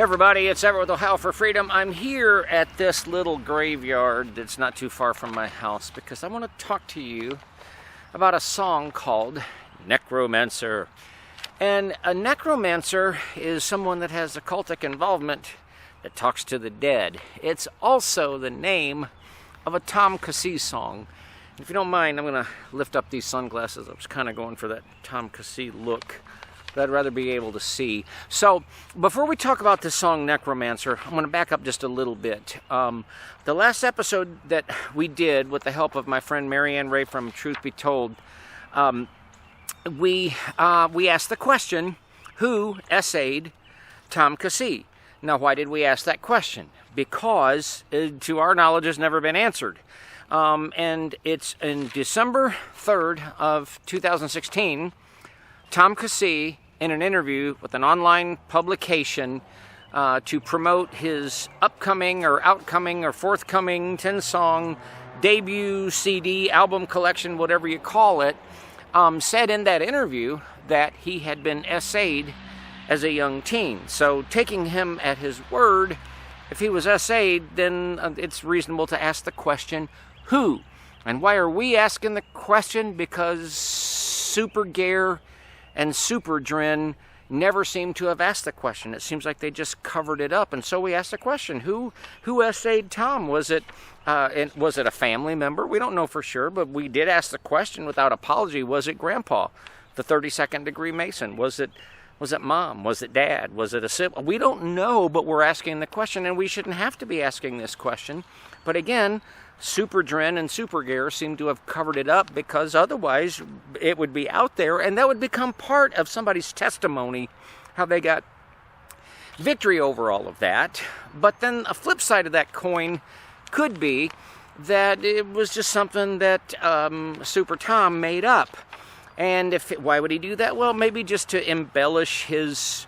Hey everybody, it's Everett with Ohio for Freedom. I'm here at this little graveyard that's not too far from my house because I want to talk to you about a song called Necromancer. And a necromancer is someone that has occultic involvement that talks to the dead. It's also the name of a Tom Keesee'S song. If you don't mind, I'm going to lift up these sunglasses. I was kind of going for that Tom Keesee'S look, but I'd rather be able to see. So, before we talk about this song, Necromancer, I'm going to back up just a little bit. The last episode that we did, with the help of my friend Marianne Ray from Truth Be Told, we asked the question, who essayed Tom Keesee'S? Now, why did we ask that question? Because, to our knowledge, has never been answered. And it's in December 3rd of 2016, Tom Keesee'S, in an interview with an online publication to promote his upcoming or outcoming or forthcoming 10-song debut CD, album collection, whatever you call it, said in that interview that he had been essayed as a young teen. So taking him at his word, if he was essayed, then it's reasonable to ask the question, who? And why are we asking the question? Because Super Gare and Super Dren never seem to have asked the question. It seems like they just covered it up. And so we asked the question, who essayed Tom? Was it a family member? We don't know for sure, but we did ask the question without apology. Was it Grandpa, the 32nd degree Mason? Was it Mom? Was it Dad? Was it a sibling? We don't know, but we're asking the question, and we shouldn't have to be asking this question. But again, Super Dren and Super Gare seem to have covered it up, because otherwise it would be out there and that would become part of somebody's testimony, how they got victory over all of that. But then a flip side of that coin could be that it was just something that Super Tom made up. And why would he do that? Well, maybe just to embellish his,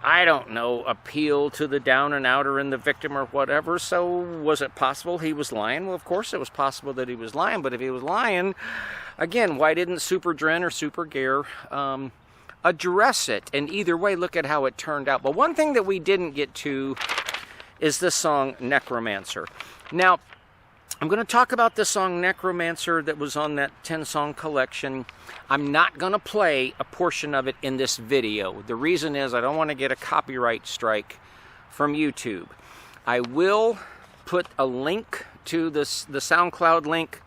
I don't know, appeal to the down and outer and the victim or whatever. So was it possible he was lying? Well, of course it was possible that he was lying. But if he was lying, again, why didn't Super Dren or Super Gare address it? And either way, look at how it turned out. But one thing that we didn't get to is this song, Necromancer. Now, I'm going to talk about this song, Necromancer, that was on that 10-song collection. I'm not going to play a portion of it in this video. The reason is I don't want to get a copyright strike from YouTube. I will put a link to the SoundCloud link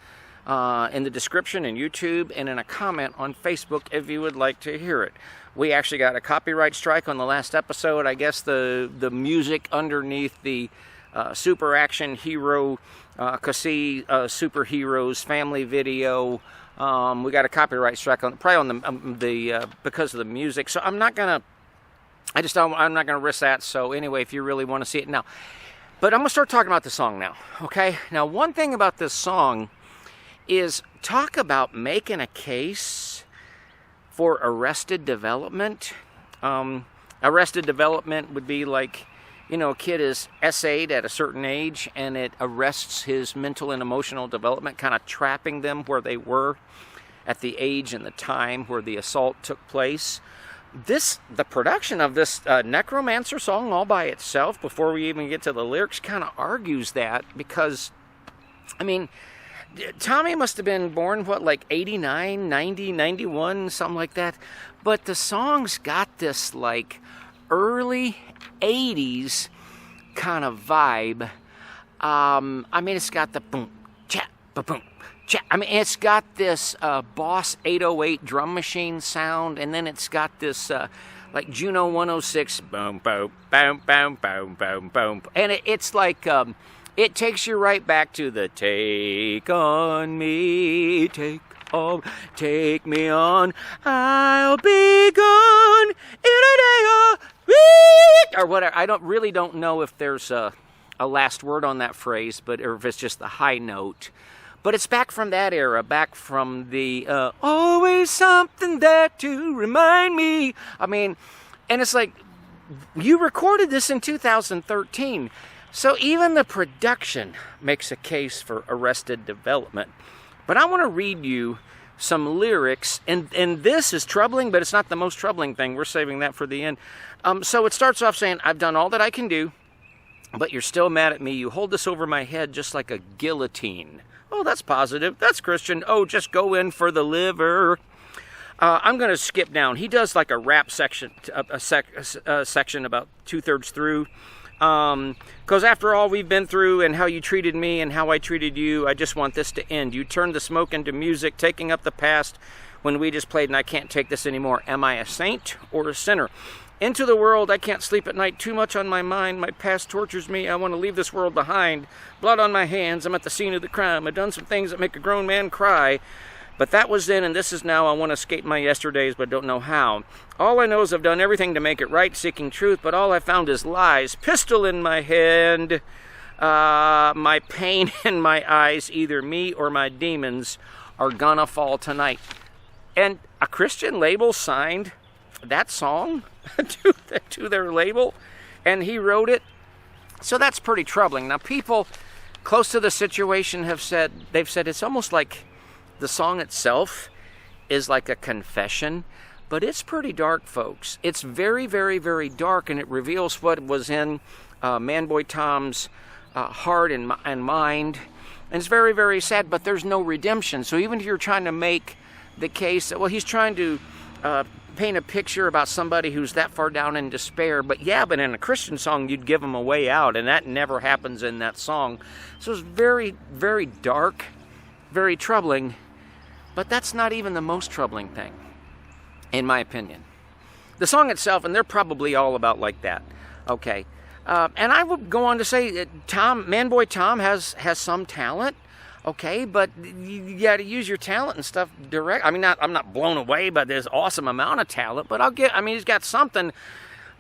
in the description in YouTube and in a comment on Facebook if you would like to hear it. We actually got a copyright strike on the last episode. I guess the music underneath the Super Action Hero Keesee'S Superheroes family video, we got a copyright strike on probably on the because of the music. So I'm not gonna risk that. So anyway, if you really want to see it now, but I'm gonna start talking about the song now. Okay. Now, one thing about this song is talk about making a case for Arrested Development. Arrested Development would be like, you know, a kid is essayed at a certain age and it arrests his mental and emotional development, kind of trapping them where they were at the age and the time where the assault took place. The production of this Necromancer song all by itself, before we even get to the lyrics, kind of argues that, because, I mean, Tommy must have been born, like 89, 90, 91, something like that. But the song's got this, like, early 80s kind of vibe. I mean, it's got the boom, cha, ba-boom, cha. I mean, it's got this Boss 808 drum machine sound, and then it's got this like Juno 106 boom, boom, boom, boom, boom, boom, boom, and it's like it takes you right back to the take on me, take me on, I'll be gone in a day or week, or whatever. I really don't know if there's a last word on that phrase, or if it's just the high note. But it's back from that era, back from the always something there to remind me. I mean, and it's like, you recorded this in 2013. So even the production makes a case for Arrested Development. But I want to read you some lyrics, and this is troubling, but it's not the most troubling thing. We're saving that for the end. So it starts off saying, I've done all that I can do, but you're still mad at me. You hold this over my head just like a guillotine. Oh, that's positive. That's Christian. Oh, just go in for the liver. I'm going to skip down. He does like a rap section, section about 2/3 through. Because after all we've been through and how you treated me and how I treated you, I just want this to end. You turned the smoke into music, taking up the past when we just played, and I can't take this anymore. Am I a saint or a sinner? Into the world, I can't sleep at night, too much on my mind. My past tortures me, I want to leave this world behind. Blood on my hands, I'm at the scene of the crime. I've done some things that make a grown man cry. But that was then and this is now. I want to escape my yesterdays, but don't know how. All I know is I've done everything to make it right, seeking truth, but all I found is lies. Pistol in my hand, my pain in my eyes, either me or my demons are gonna fall tonight. And a Christian label signed that song to their label, and he wrote it. So that's pretty troubling. Now, people close to the situation have said, it's almost like the song itself is like a confession, but it's pretty dark, folks. It's very, very, very dark, and it reveals what was in Man-Boy Tom's heart and mind. And it's very, very sad, but there's no redemption. So even if you're trying to make the case that, well, he's trying to paint a picture about somebody who's that far down in despair, but in a Christian song, you'd give them a way out, and that never happens in that song. So it's very, very dark, very troubling. But that's not even the most troubling thing, in my opinion. The song itself, and they're probably all about like that, okay? And I would go on to say that Man-Boy Tom has some talent, okay? But you got to use your talent and stuff direct. I mean, I'm not blown away by this awesome amount of talent, but he's got something,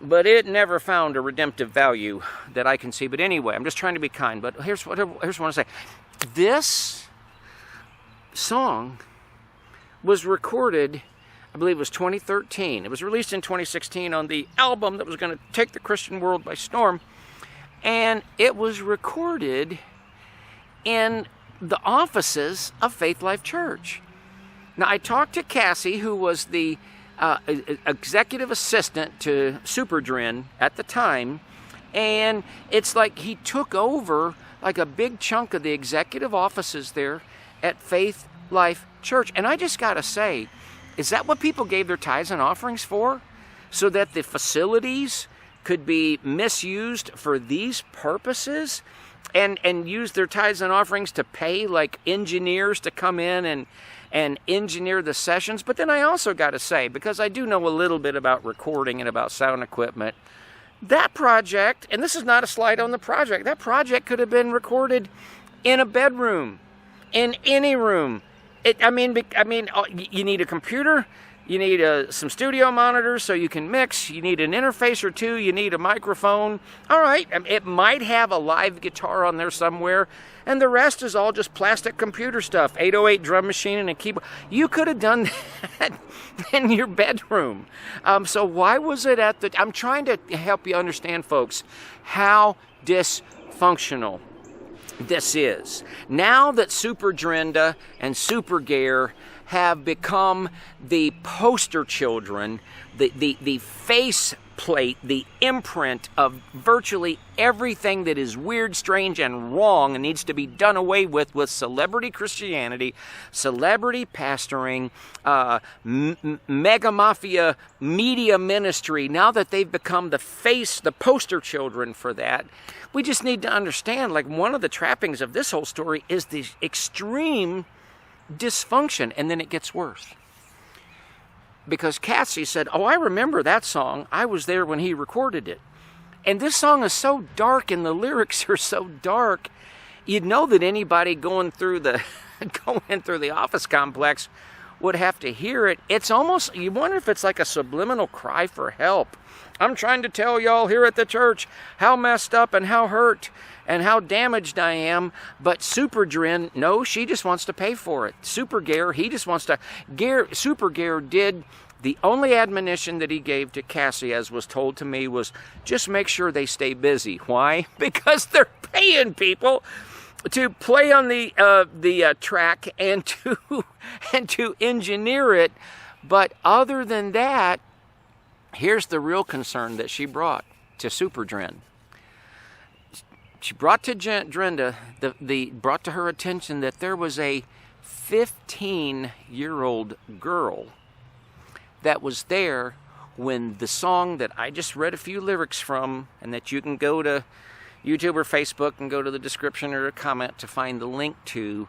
but it never found a redemptive value that I can see. But anyway, I'm just trying to be kind. But here's what I want to say. This song was recorded, I believe it was 2013. It was released in 2016 on the album that was going to take the Christian world by storm. And it was recorded in the offices of Faith Life Church. Now, I talked to Cassie, who was the executive assistant to Super Dren at the time, and it's like he took over like a big chunk of the executive offices there at Faith Life Church. And I just got to say, is that what people gave their tithes and offerings for? So that the facilities could be misused for these purposes? And use their tithes and offerings to pay like engineers to come in and engineer the sessions? But then I also got to say, because I do know a little bit about recording and about sound equipment, that project, and this is not a slight on the project, that project could have been recorded in a bedroom, in any room. You need a computer, you need some studio monitors so you can mix, you need an interface or two, you need a microphone. All right, it might have a live guitar on there somewhere, and the rest is all just plastic computer stuff, 808 drum machine and a keyboard. You could have done that in your bedroom. So why was it I'm trying to help you understand, folks, how dysfunctional this is. Now that Super Drenda and Super Gare have become the poster children, the face plate, the imprint of virtually everything that is weird, strange, and wrong and needs to be done away with celebrity Christianity, celebrity pastoring, mega mafia media ministry. Now that they've become the poster children for that, we just need to understand, like, one of the trappings of this whole story is the extreme dysfunction, and then it gets worse. Because Cassie said, oh, I remember that song. I was there when he recorded it. And this song is so dark and the lyrics are so dark, you'd know that anybody going through the office complex would have to hear it. It's almost, you wonder if it's like a subliminal cry for help. I'm trying to tell y'all here at the church how messed up and how hurt and how damaged I am. But Super Dren, no, she just wants to pay for it. Super Gare, Super Gare did the only admonition that he gave to Cassie, as was told to me, was just make sure they stay busy. Why? Because they're paying people. to play on the track and to engineer it. But other than that, here's the real concern that she brought to Super Dren. She brought to Drenda, brought to her attention that there was a 15-year-old girl that was there when the song that I just read a few lyrics from, and that you can go to YouTube or Facebook and go to the description or a comment to find the link to,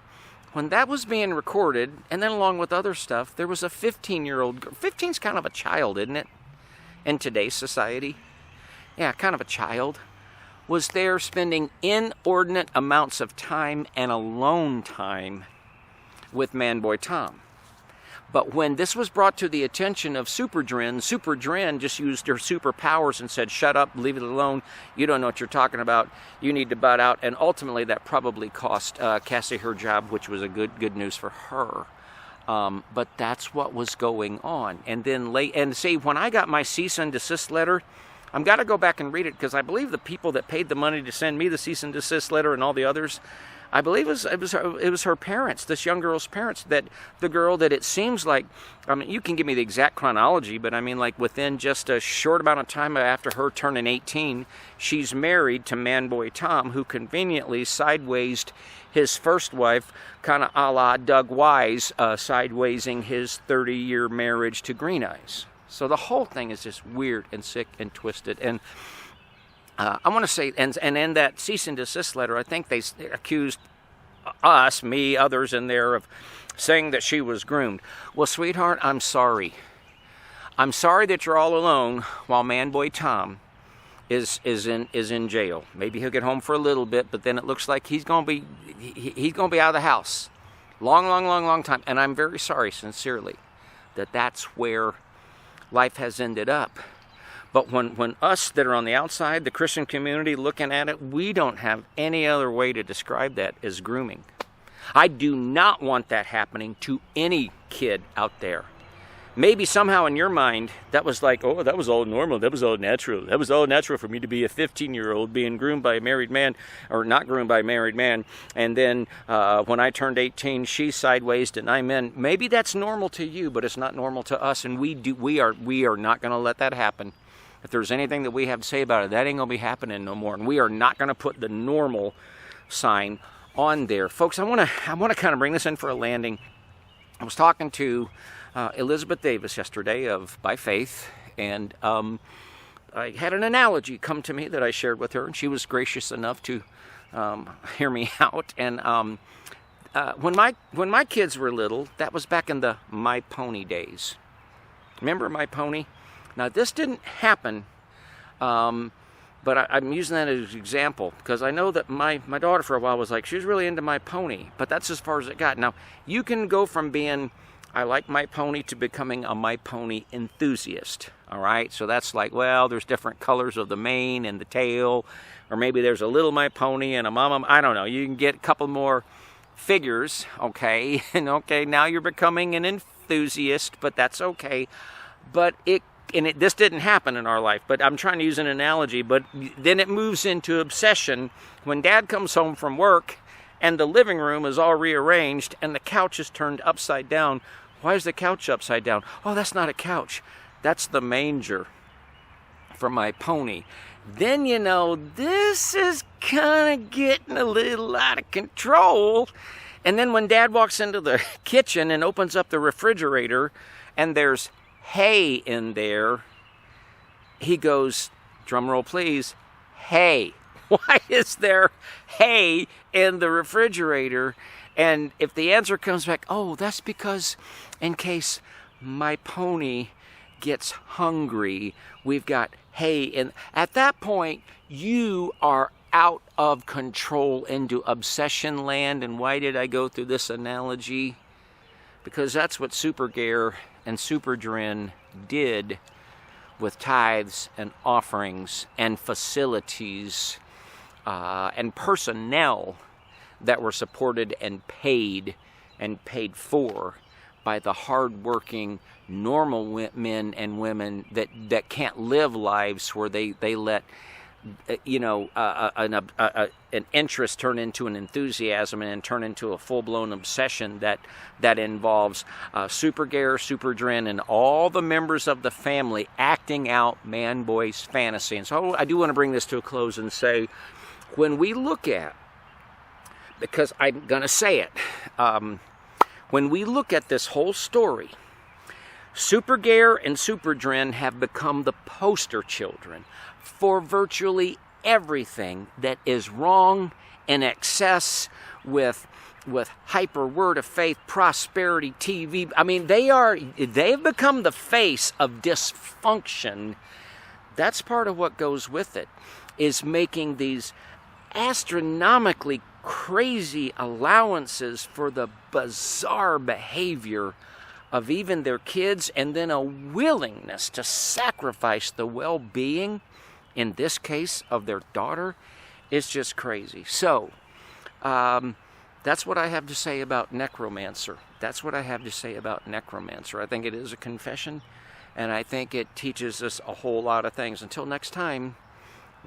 when that was being recorded, and then along with other stuff, there was a 15-year-old girl. 15's kind of a child, isn't it? In today's society. Yeah, kind of a child. Was there spending inordinate amounts of time and alone time with Man-Boy Tom. But when this was brought to the attention of Super Dren just used her superpowers and said, shut up, leave it alone, you don't know what you're talking about, you need to butt out. And ultimately that probably cost Cassie her job, which was a good news for her. But that's what was going on. And then when I got my cease and desist letter, I've got to go back and read it, because I believe the people that paid the money to send me the cease and desist letter and all the others, I believe it was her parents, this young girl's parents, that the girl that it seems like, I mean, you can give me the exact chronology, but I mean, like within just a short amount of time after her turning 18, she's married to Man-Boy Tom, who conveniently sidewaysed his first wife, kind of a la Doug Wise, sidewaysing his 30-year marriage to Green Eyes. So the whole thing is just weird and sick and twisted. And I want to say, and in that cease and desist letter, I think they accused us, me, others in there, of saying that she was groomed. Well, sweetheart, I'm sorry. I'm sorry that you're all alone while Man-Boy Tom is in jail. Maybe he'll get home for a little bit, but then it looks like he's gonna be out of the house long time. And I'm very sorry, sincerely, that that's where life has ended up. But when us that are on the outside, the Christian community looking at it, we don't have any other way to describe that as grooming. I do not want that happening to any kid out there. Maybe somehow in your mind, that was like, oh, that was all normal, that was all natural. That was all natural for me to be a 15-year-old being groomed by a married man, or not groomed by a married man, and then when I turned 18, she sideways and I'm in. Maybe that's normal to you, but it's not normal to us, and we are not going to let that happen. If there's anything that we have to say about it, that ain't going to be happening no more, and we are not going to put the normal sign on there. Folks, I want to kind of bring this in for a landing. I was talking to Elizabeth Davis yesterday of By Faith, and I had an analogy come to me that I shared with her, and she was gracious enough to hear me out. And when my kids were little, that was back in the My Pony days. Remember My Pony? Now this didn't happen, but I'm using that as an example because I know that my daughter for a while was like, she was really into My Pony, but that's as far as it got. Now you can go from being, I like My Pony, to becoming a My Pony enthusiast, all right? So that's like, well, there's different colors of the mane and the tail, or maybe there's a little My Pony and a mama, I don't know. You can get a couple more figures, okay? And okay, now you're becoming an enthusiast, but that's okay. But this didn't happen in our life, but I'm trying to use an analogy, but then it moves into obsession when Dad comes home from work and the living room is all rearranged and the couch is turned upside down. Why is the couch upside down? Oh, that's not a couch. That's the manger for My Pony. Then you know this is kind of getting a little out of control. And then when Dad walks into the kitchen and opens up the refrigerator and there's hay in there, he goes, drum roll please, hay. Why is there hay in the refrigerator? And if the answer comes back, oh, that's because in case My Pony gets hungry, we've got hay. And at that point, you are out of control into obsession land. And why did I go through this analogy? Because that's what Super Gare and Super Dren did with tithes and offerings and facilities and personnel that were supported and paid for by the hardworking, normal men and women that can't live lives where they let an interest turn into an enthusiasm and then turn into a full-blown obsession that involves Supergare, Super Dren, and all the members of the family acting out man-boy's fantasy. And so I do want to bring this to a close and say, when we look at, because I'm going to say it, when we look at this whole story, Supergare and Super Dren have become the poster children for virtually everything that is wrong in excess with hyper word of faith, prosperity TV. I mean, they've become the face of dysfunction. That's part of what goes with it, is making these astronomically crazy allowances for the bizarre behavior of even their kids, and then a willingness to sacrifice the well-being, in this case, of their daughter, is just crazy. So, that's what I have to say about Necromancer. That's what I have to say about Necromancer. I think it is a confession, and I think it teaches us a whole lot of things. Until next time,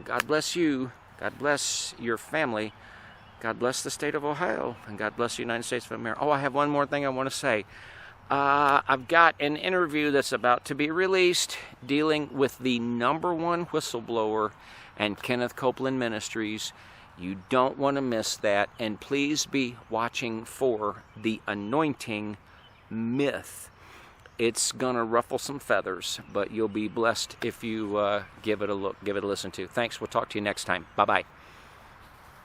God bless you, God bless your family, God bless the state of Ohio, and God bless the United States of America. Oh, I have one more thing I want to say. I've got an interview that's about to be released dealing with the #1 whistleblower and Kenneth Copeland Ministries. You don't want to miss that, and please be watching for the anointing myth. It's gonna ruffle some feathers, but you'll be blessed if you give it a look, give it a listen to. Thanks. We'll talk to you next time. Bye-bye.